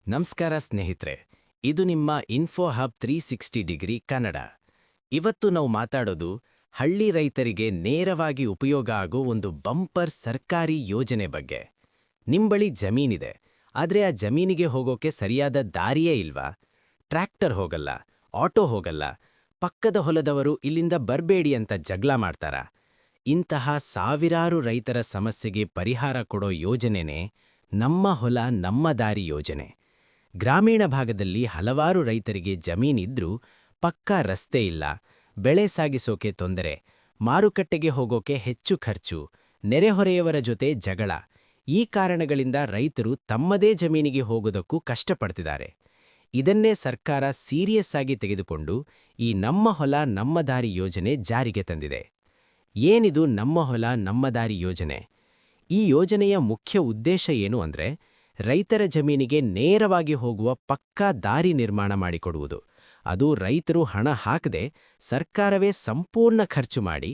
ನಮಸ್ಕಾರ ಸ್ನೇಹಿತರೆ, ಇದು ನಿಮ್ಮ ಇನ್ಫೋ ಹಬ್ 360 ಡಿಗ್ರಿ ಕನ್ನಡ. ಇವತ್ತು ನಾವು ಮಾತಾಡೋದು ಹಳ್ಳಿ ರೈತರಿಗೆ ನೇರವಾಗಿ ಉಪಯೋಗ ಆಗೋ ಒಂದು ಬಂಪರ್ ಸರ್ಕಾರಿ ಯೋಜನೆ ಬಗ್ಗೆ. ನಿಂಬಳಿ ಜಮೀನಿದೆ, ಆದ್ರೆ ಆ ಜಮೀನಿಗೆ ಹೋಗೋಕೆ ಸರಿಯಾದ ದಾರಿಯೇ ಇಲ್ವಾ? ಟ್ರ್ಯಾಕ್ಟರ್ ಹೋಗಲ್ಲ, ಆಟೋ ಹೋಗಲ್ಲ, ಪಕ್ಕದ ಹೊಲದವರು ಇಲ್ಲಿಂದ ಬರ್ಬೇಡಿ ಅಂತ ಜಗಳ ಮಾಡ್ತಾರ. ಇಂತಹ ಸಾವಿರಾರು ರೈತರ ಸಮಸ್ಯೆಗೆ ಪರಿಹಾರ ಕೊಡೋ ಯೋಜನೆನೇ ನಮ್ಮ ಹೊಲ ನಮ್ಮ ದಾರಿ ಯೋಜನೆ. ಗ್ರಾಮೀಣ ಭಾಗದಲ್ಲಿ ಹಲವಾರು ರೈತರಿಗೆ ಜಮೀನಿದ್ರೂ ಪಕ್ಕಾ ರಸ್ತೆ ಇಲ್ಲ, ಬೆಳೆ ಸಾಗಿಸೋಕೆ ತೊಂದರೆ, ಮಾರುಕಟ್ಟೆಗೆ ಹೋಗೋಕೆ ಹೆಚ್ಚು ಖರ್ಚು, ನೆರೆಹೊರೆಯವರ ಜೊತೆ ಜಗಳ. ಈ ಕಾರಣಗಳಿಂದ ರೈತರು ತಮ್ಮದೇ ಜಮೀನಿಗೆ ಹೋಗೋದಕ್ಕೂ ಕಷ್ಟಪಡ್ತಿದ್ದಾರೆ. ಇದನ್ನೇ ಸರ್ಕಾರ ಸೀರಿಯಸ್ ಆಗಿ ತೆಗೆದುಕೊಂಡು ಈ ನಮ್ಮ ಹೊಲ ನಮ್ಮ ದಾರಿ ಯೋಜನೆ ಜಾರಿಗೆ ತಂದಿದೆ. ಏನಿದು ನಮ್ಮ ಹೊಲ ನಮ್ಮ ದಾರಿ ಯೋಜನೆ? ಈ ಯೋಜನೆಯ ಮುಖ್ಯ ಉದ್ದೇಶ ಏನು ಅಂದ್ರೆ, ರೈತರ ಜಮೀನಿಗೆ ನೇರವಾಗಿ ಹೋಗುವ ಪಕ್ಕಾ ದಾರಿ ನಿರ್ಮಾಣ ಮಾಡಿಕೊಡುವುದು. ಅದು ರೈತರು ಹಣ ಹಾಕದೆ ಸರ್ಕಾರವೇ ಸಂಪೂರ್ಣ ಖರ್ಚು ಮಾಡಿ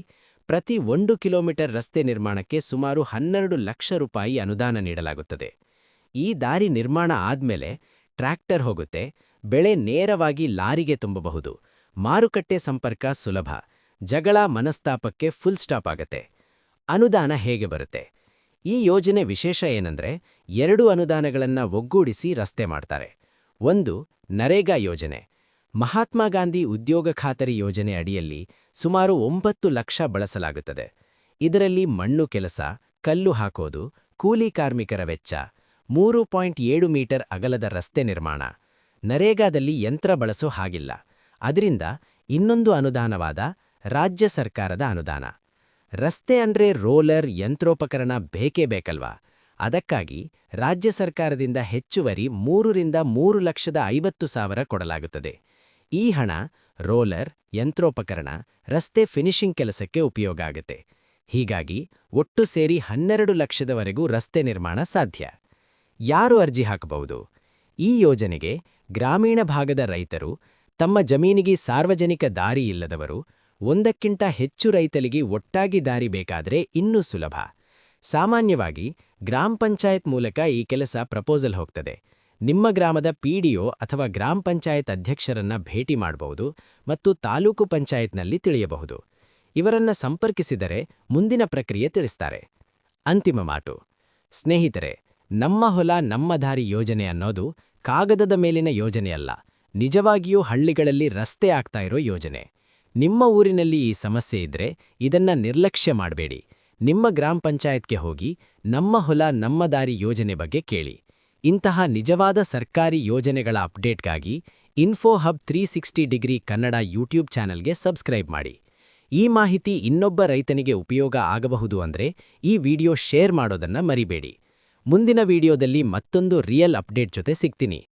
ಪ್ರತಿ 1 ಕಿಲೋಮೀಟರ್ ರಸ್ತೆ ನಿರ್ಮಾಣಕ್ಕೆ ಸುಮಾರು 12 ಲಕ್ಷ ರೂಪಾಯಿ ಅನುದಾನ ನೀಡಲಾಗುತ್ತದೆ. ಈ ದಾರಿ ನಿರ್ಮಾಣ ಆದ್ಮೇಲೆ ಟ್ರ್ಯಾಕ್ಟರ್ ಹೋಗುತ್ತೆ, ಬೆಳೆ ನೇರವಾಗಿ ಲಾರಿಗೆ ತುಂಬಬಹುದು, ಮಾರುಕಟ್ಟೆ ಸಂಪರ್ಕ ಸುಲಭ, ಜಗಳ ಮನಸ್ತಾಪಕ್ಕೆ ಫುಲ್ ಸ್ಟಾಪ್ ಆಗತ್ತೆ. ಅನುದಾನ ಹೇಗೆ ಬರುತ್ತೆ? ಈ ಯೋಜನೆ ವಿಶೇಷ ಏನಂದ್ರೆ, 2 ಅನುದಾನಗಳನ್ನ ಒಗ್ಗೂಡಿಸಿ ರಸ್ತೆ ಮಾಡ್ತಾರೆ. ಒಂದು ನರೇಗಾ ಯೋಜನೆ. ಮಹಾತ್ಮ ಗಾಂಧಿ ಉದ್ಯೋಗ ಖಾತರಿ ಯೋಜನೆ ಅಡಿಯಲ್ಲಿ ಸುಮಾರು 9 ಲಕ್ಷ ಬಳಸಲಾಗುತ್ತದೆ. ಇದರಲ್ಲಿ ಮಣ್ಣು ಕೆಲಸ, ಕಲ್ಲು ಹಾಕೋದು, ಕೂಲಿ ಕಾರ್ಮಿಕರ ವೆಚ್ಚ, 3.7 ಮೀಟರ್ ಅಗಲದ ರಸ್ತೆ ನಿರ್ಮಾಣ. ನರೇಗಾದಲ್ಲಿ ಯಂತ್ರ ಬಳಸೋ ಹಾಗಿಲ್ಲ. ಅದರಿಂದ ಇನ್ನೊಂದು ಅನುದಾನವಾದ ರಾಜ್ಯ ಸರ್ಕಾರದ ಅನುದಾನ. ರಸ್ತೆ ಅಂದ್ರೆ ರೋಲರ್, ಯಂತ್ರೋಪಕರಣ ಬೇಕೇ ಬೇಕಲ್ವಾ? ಅದಕ್ಕಾಗಿ ರಾಜ್ಯ ಸರ್ಕಾರದಿಂದ ಹೆಚ್ಚುವರಿ 3,50,000 ಕೊಡಲಾಗುತ್ತದೆ. ಈ ಹಣ ರೋಲರ್, ಯಂತ್ರೋಪಕರಣ, ರಸ್ತೆ ಫಿನಿಶಿಂಗ್ ಕೆಲಸಕ್ಕೆ ಉಪಯೋಗ ಆಗುತ್ತೆ. ಹೀಗಾಗಿ ಒಟ್ಟು ಸೇರಿ 12 ಲಕ್ಷದವರೆಗೂ ರಸ್ತೆ ನಿರ್ಮಾಣ ಸಾಧ್ಯ. ಯಾರು ಅರ್ಜಿ ಹಾಕಬಹುದು? ಈ ಯೋಜನೆಗೆ ಗ್ರಾಮೀಣ ಭಾಗದ ರೈತರು, ತಮ್ಮ ಜಮೀನಿಗೆ ಸಾರ್ವಜನಿಕ ದಾರಿ ಇಲ್ಲದವರು, 1ಕ್ಕಿಂತ ಹೆಚ್ಚು ರೈತರಿಗೆ ಒಟ್ಟಾಗಿ ದಾರಿ ಬೇಕಾದ್ರೆ ಇನ್ನೂ ಸುಲಭ. ಸಾಮಾನ್ಯವಾಗಿ ಗ್ರಾಮ ಪಂಚಾಯತ್ ಮೂಲಕ ಈ ಕೆಲಸ ಪ್ರಪೋಸಲ್ ಹೋಗ್ತದೆ. ನಿಮ್ಮ ಗ್ರಾಮದ ಪಿಡಿಒ ಅಥವಾ ಗ್ರಾಮ ಪಂಚಾಯತ್ ಅಧ್ಯಕ್ಷರನ್ನ ಭೇಟಿ ಮಾಡಬಹುದು ಮತ್ತು ತಾಲೂಕು ಪಂಚಾಯತ್ನಲ್ಲಿ ತಿಳಿಯಬಹುದು. ಇವರನ್ನ ಸಂಪರ್ಕಿಸಿದರೆ ಮುಂದಿನ ಪ್ರಕ್ರಿಯೆ ತಿಳಿಸ್ತಾರೆ. ಅಂತಿಮ ಮಾತು ಸ್ನೇಹಿತರೆ, ನಮ್ಮ ಹೊಲ ನಮ್ಮ ದಾರಿ ಯೋಜನೆ ಅನ್ನೋದು ಕಾಗದದ ಮೇಲಿನ ಯೋಜನೆಯಲ್ಲ, ನಿಜವಾಗಿಯೂ ಹಳ್ಳಿಗಳಲ್ಲಿ ರಸ್ತೆ ಆಗ್ತಾ ಇರೋ ಯೋಜನೆ. ನಿಮ್ಮ ಊರಿನಲ್ಲಿ ಈ ಸಮಸ್ಯೆ ಇದ್ರೆ ಇದನ್ನ ನಿರ್ಲಕ್ಷ್ಯ ಮಾಡಬೇಡಿ. ನಿಮ್ಮ ಗ್ರಾಮ ಪಂಚಾಯತ್ಗೆ ಹೋಗಿ ನಮ್ಮ ಹೊಲ ನಮ್ಮ ದಾರಿ ಯೋಜನೆ ಬಗ್ಗೆ ಕೇಳಿ. ಇಂತಹ ನಿಜವಾದ ಸರ್ಕಾರಿ ಯೋಜನೆಗಳ ಅಪ್ಡೇಟ್ಗಾಗಿ Info Hub 360 Degree Kannada YouTube ಚಾನೆಲ್ಗೆ ಸಬ್ಸ್ಕ್ರೈಬ್ ಮಾಡಿ. ಈ ಮಾಹಿತಿ ಇನ್ನೊಬ್ಬ ರೈತನಿಗೆ ಉಪಯೋಗ ಆಗಬಹುದು ಅಂದ್ರೆ ಈ ವಿಡಿಯೋ ಶೇರ್ ಮಾಡೋದನ್ನ ಮರಿಬೇಡಿ. ಮುಂದಿನ ವಿಡಿಯೋದಲ್ಲಿ ಮತ್ತೊಂದು ರಿಯಲ್ ಅಪ್ಡೇಟ್ ಜೊತೆ ಸಿಗ್ತೀನಿ.